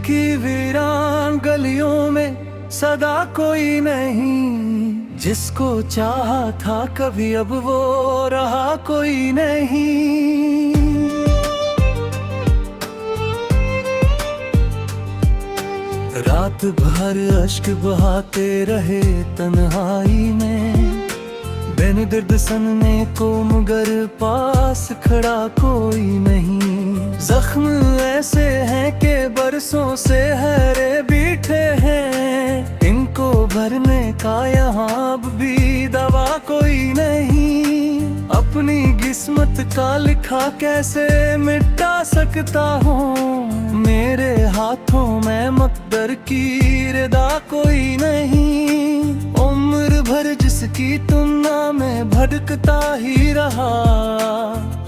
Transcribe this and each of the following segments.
की वीरान गलियों में सदा कोई नहीं, जिसको चाहा था कभी अब वो रहा कोई नहीं। रात भर अश्क बहाते रहे तन्हाई में, बिन दर्द सनने को मगर पास खड़ा कोई नहीं। जख्म ऐसे हैं कि बरसों से हरे बीठे हैं, इनको भरने का यहाँ अब भी दवा कोई नहीं। अपनी किस्मत का लिखा कैसे मिटा सकता हूँ, मेरे हाथों में मकदर की रिदा कोई नहीं। उम्र भर जिसकी तुलना में भटकता ही रहा,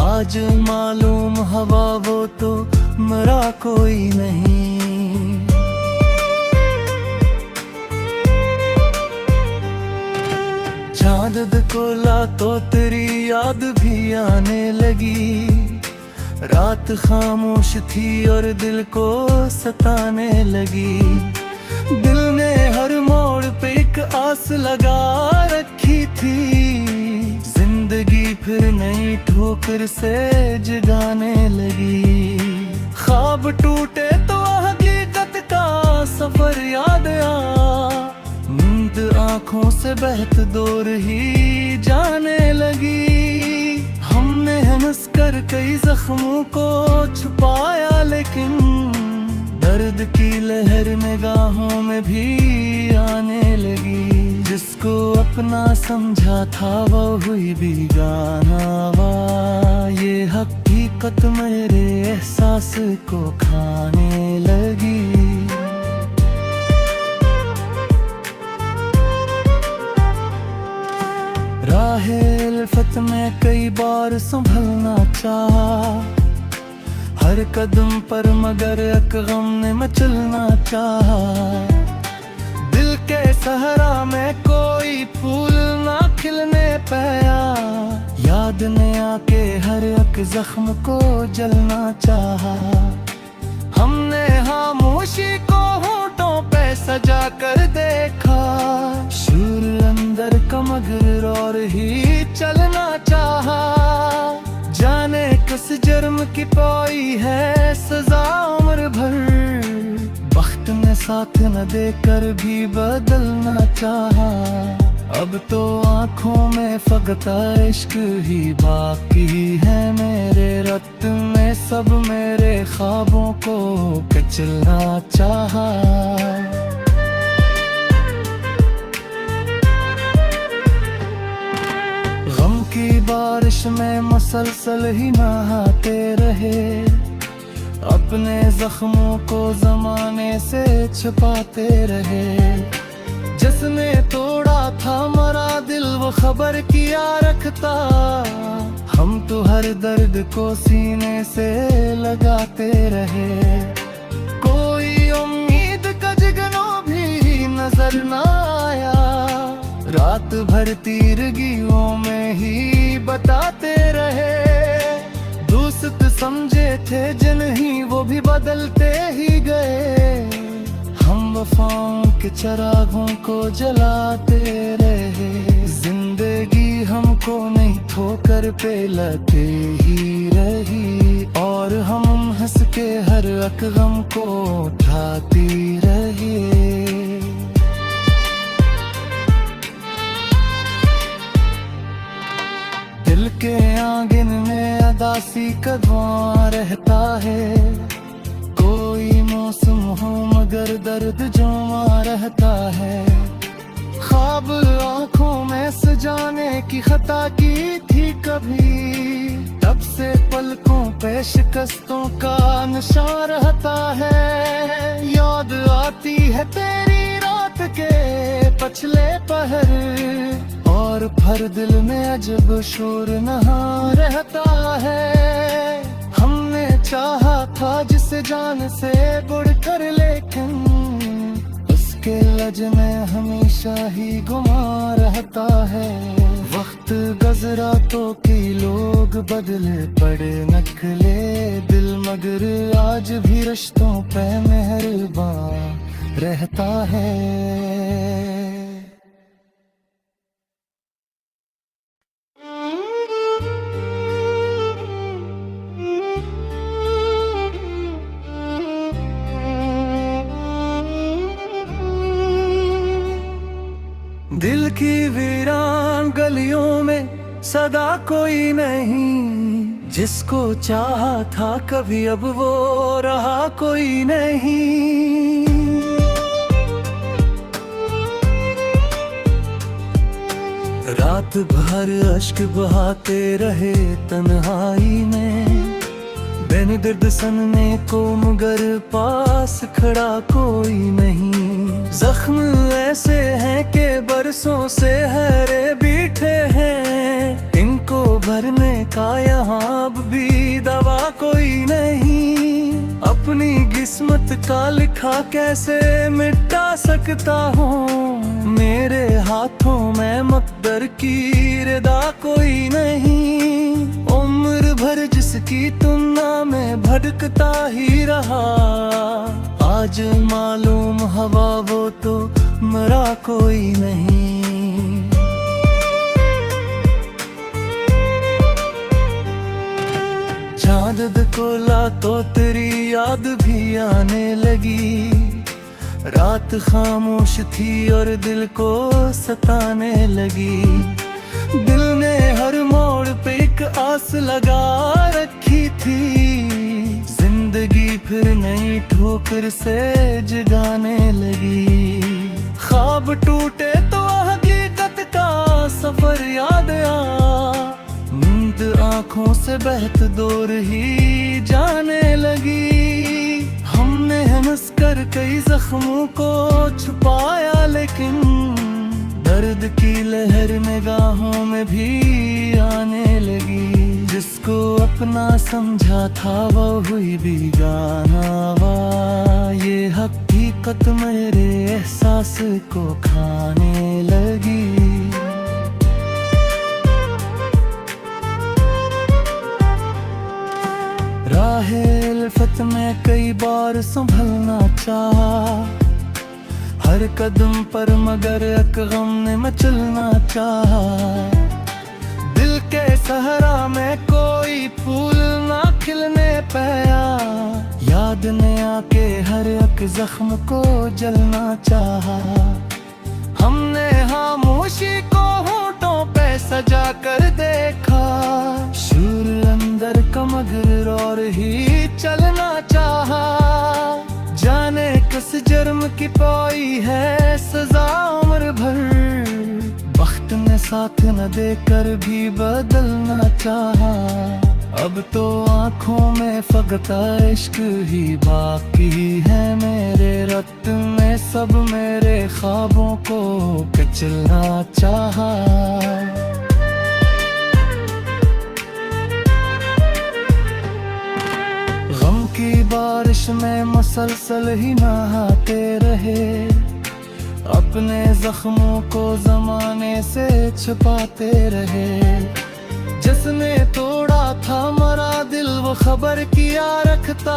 आज मालूम हवा वो तो मरा कोई नहीं। चांद खोला तो तेरी याद भी आने लगी, रात खामोश थी और दिल को सताने लगी। दिल ने हर मोड़ पे एक आस लगा रखी थी, जिंदगी फिर नई ठोकर से जगाने लगी। ख्वाब टूटे तो हकीकत का सफर याद आ, नींद आंखों से बहत दूर ही जाने लगी। हमने हंस कर कई जख्मों को छुपाया, लेकिन दर्द की लहर निगाहों में भी आने लगी। जिसको अपना समझा था वो हुई बेगाना वा, ये हकीकत मेरे एहसास को खाने लगी। राहे उल्फत में कई बार संभलना चाहा, हर कदम पर मगर एक गम ने मचलना चाहा। दिल के सहरा में कोई फूल ना खिलने पाया, याद ने आके हर एक जख्म को जलना चाहा। हमने खामोशी को होठों पे सजा कर देखा, शूर अंदर का मगर और ही चलना चाहा। जाने किस जुर्म की पाई है सजा उम्र भर, वक्त ने साथ न देकर भी बदलना चाहा। अब तो आँखों में फकत इश्क ही बाकी है, मेरे रक्त में सब मेरे ख्वाबों को कचलना चाहा। गम की बारिश में मसलसल ही नहाते रहे, अपने जख्मों को जमाने से छुपाते रहे। जिसने तोड़ा था मरा दिल वो खबर किया रखता, हम तो हर दर्द को सीने से लगाते रहे। कोई उम्मीद का जिगनों भी नजर न आया, रात भर तीरगियों में ही बताते रहे। दोस्त समझे थे जिन ही वो भी बदलते ही गए, हम वफाओं के चिरागों को जलाते रहे। जिंदगी हमको नहीं ठोकर पे लाते ही रही, और हम हंस के हर एक गम को उठाती रही। दिल के आंगन में अदासी कदवा रहता है, कोई मौसम हो मगर दर्द जमा रहता है। ख्वाब आंखों में सजाने की खता की थी कभी, तब से पलकों पे शिकस्तों का निशान रहता है। याद आती है तेरी रात के पछले पहर, और फिर दिल में अजब शोर नहा रहता है। हमने चाहा था जिसे जान से बढ़कर, लेकिन उसके लज में हमेशा ही गुमा रहता है। वक्त गजरा तो कई लोग बदले पड़े नखले, दिल मगर आज भी रिश्तों पे मेहरबान रहता है। दिल की वीरान गलियों में सदा कोई नहीं, जिसको चाहा था कभी अब वो रहा कोई नहीं। रात भर अश्क बहाते रहे तन्हाई में, बिन दर्द सनने को मगर पास खड़ा कोई नहीं। जख्म ऐसे हैं कि बरसों से हरे बीठे हैं, इनको भरने का यहाँ अब भी दवा कोई नहीं। अपनी किस्मत का लिखा कैसे मिटा सकता हूँ, मेरे हाथों में मकदर की रिदा कोई नहीं। उम्र भर जिसकी तुलना में भटकता ही रहा, आज मालूम हवा वो तो मरा कोई नहीं। चाँद खोला तो तेरी याद भी आने लगी, रात खामोश थी और दिल को सताने लगी। दिल ने हर मोड़ पे एक आस लगा रखी थी, जिंदगी फिर नई ठोकर से जगाने लगी। ख्वाब टूटे तो हकीकत का सफर याद आ, नींद आंखों से बहत दूर ही जाने लगी। हमने हंस कर कई जख्मों को छुपाया, लेकिन दर्द की लहर निगाहों में भी आने लगी। जिसको अपना समझा था वो हुई बेगाना वा, ये हकीकत मेरे एहसास को खाने लगी। राहे उल्फत में कई बार संभलना चाहा, हर कदम पर मगर एक गम ने मचलना चाहा। दिल के सहरा में कोई फूल ना खिलने पाया, याद ने आके हर एक जख्म को जलना चाहा। हमने खामोशी को होठों पे सजा कर देखा, शूर अंदर का मगर और ही चलना चाहा। जाने किस जुर्म की पाई है सजा उम्र भर, वक्त ने साथ न देकर भी बदलना चाहा। अब तो आंखों में फकत इश्क ही बाकी है, मेरे रक्त में सब मेरे ख्वाबों को कुचलना चाहा। गम की बारिश में मुसलसल ही नहाते रहे, अपने जख्मों को जमाने से छुपाते रहे। जिसने तोड़ा था मरा दिल वो खबर किया रखता,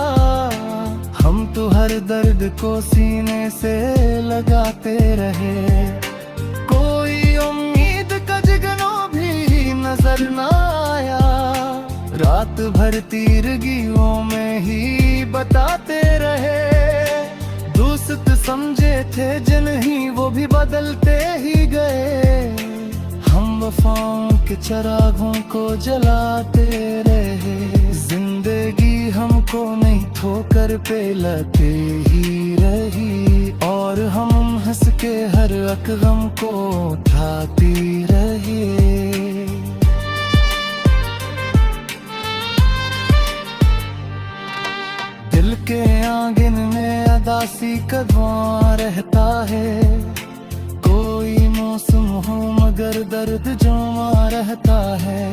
हम तो हर दर्द को सीने से लगाते रहे। कोई उम्मीद का जिगनो भी नजर न आया, रात भर तीरगियों में ही बताते रहे। दोस्त समझे थे जिन्हीं वो भी बदलते ही गए, हम वफाओं के चिरागों को जलाते रहे। जिंदगी हमको नहीं ठोकर पे लगे ही रही, और हम हंस के हर एक गम को उठाती रही। दिल के आंगन में अदासी कदवा रहता है, कोई मौसम हो मगर दर्द जमा रहता है।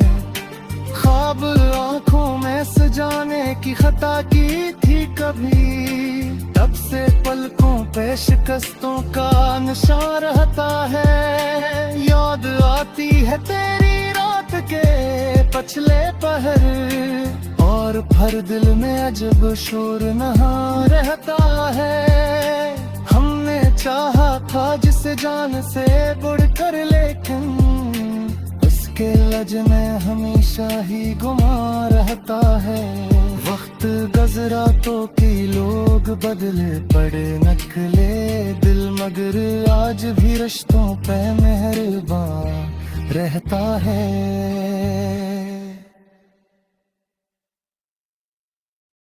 ख्वाब आंखों में सजाने की खता की थी कभी, तब से पलकों पे शिकस्तों का निशान रहता है। याद आती है तेरी रात के पछले पहर, और हर दिल में अजब शोर नहा रहता है। हमने चाहा था जिसे जान से बढ़कर, लेकिन उसके लज में हमेशा ही गुमा रहता है। वक्त गजरा तो कि लोग बदले पड़े नखले दिल, मगर आज भी रिश्तों पे मेहरबान रहता है।